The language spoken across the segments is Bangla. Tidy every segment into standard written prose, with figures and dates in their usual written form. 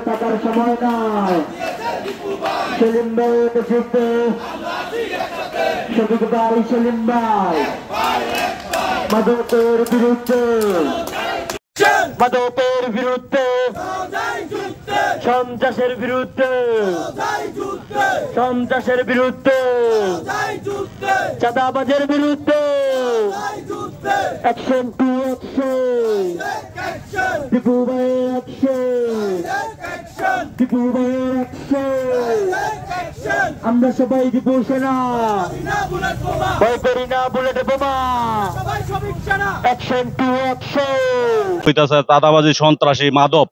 টাকার সময় নাই সেলিম ভাই যুদ্ধে শফিক ভাই সেলিম ভাই মাদকের বিরুদ্ধে সন্ত্রাসের বিরুদ্ধে চাঁদাবাজের বিরুদ্ধে অ্যাকশন টু অ্যাকশন দীপু ভাইয়ের অ্যাকশন আমরা সবাই দীপু সেনা ভয় করি না বুলেট বোমা অ্যাকশন টু অ্যাকশন চাঁদাবাজি সন্ত্রাসী মাদক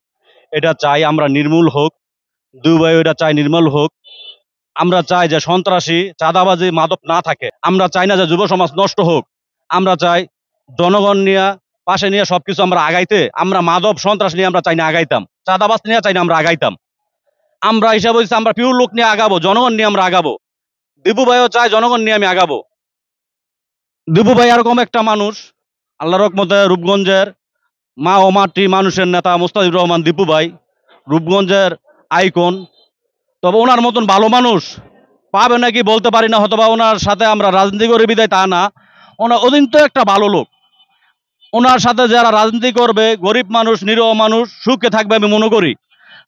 এটা চাই আমরা নির্মূল হোক। দুবাই এটা চাই নির্মূল হোক। আমরা চাই যে সন্ত্রাসী চাঁদাবাজি মাদক না থাকে। আমরা চাই না যে যুব সমাজ নষ্ট হোক। আমরা চাই জনগণ নিয়ে পাশে নিয়ে সবকিছু আমরা আগাইতে। আমরা মাদক সন্ত্রাস নিয়ে আমরা চাই না আগাইতাম, চাঁদাবাজ নিয়ে চাই না আমরা আগাইতাম। আমরা হিসাব হচ্ছে আমরা পিওর লোক নিয়ে আগাবো, জনগণ নিয়ে আমরা আগাবো। দীপু ভাইও চাই জনগণ নিয়ে আমি আগাবো। দীপু ভাই এরকম একটা মানুষ, আল্লাহর রহমতে রূপগঞ্জের মা ও মাটি মানুষের নেতা মুস্তাফিজুর রহমান দীপু ভাই রূপগঞ্জের আইকন। তবে ওনার মতন ভালো মানুষ পাবে নাকি বলতে পারি না, হয়তো বা ওনার সাথে আমরা রাজনীতি করে বিদায় তা না। ওনার অধিন্ত একটা ভালো লোক। ওনার সাথে যারা রাজনীতি করবে গরিব মানুষ নিরীহ মানুষ সুখে থাকবে আমি মনে করি।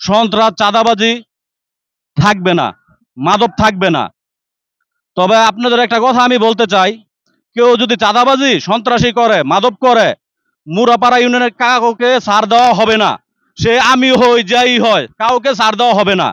সন্ত্রাস চাঁদাবাজি থাকবে না, মাদক থাকবে না। তবে আপনাদের একটা কথা আমি বলতে চাই, কেউ যদি চাঁদাবাজি সন্ত্রাসী করে মাদক করে মুরাপাড়া ইউনিয়নের কাউকে ছাড় দেওয়া হবে না। সে আমি হই যাই হয় কাউকে ছাড় দেওয়া হবে না।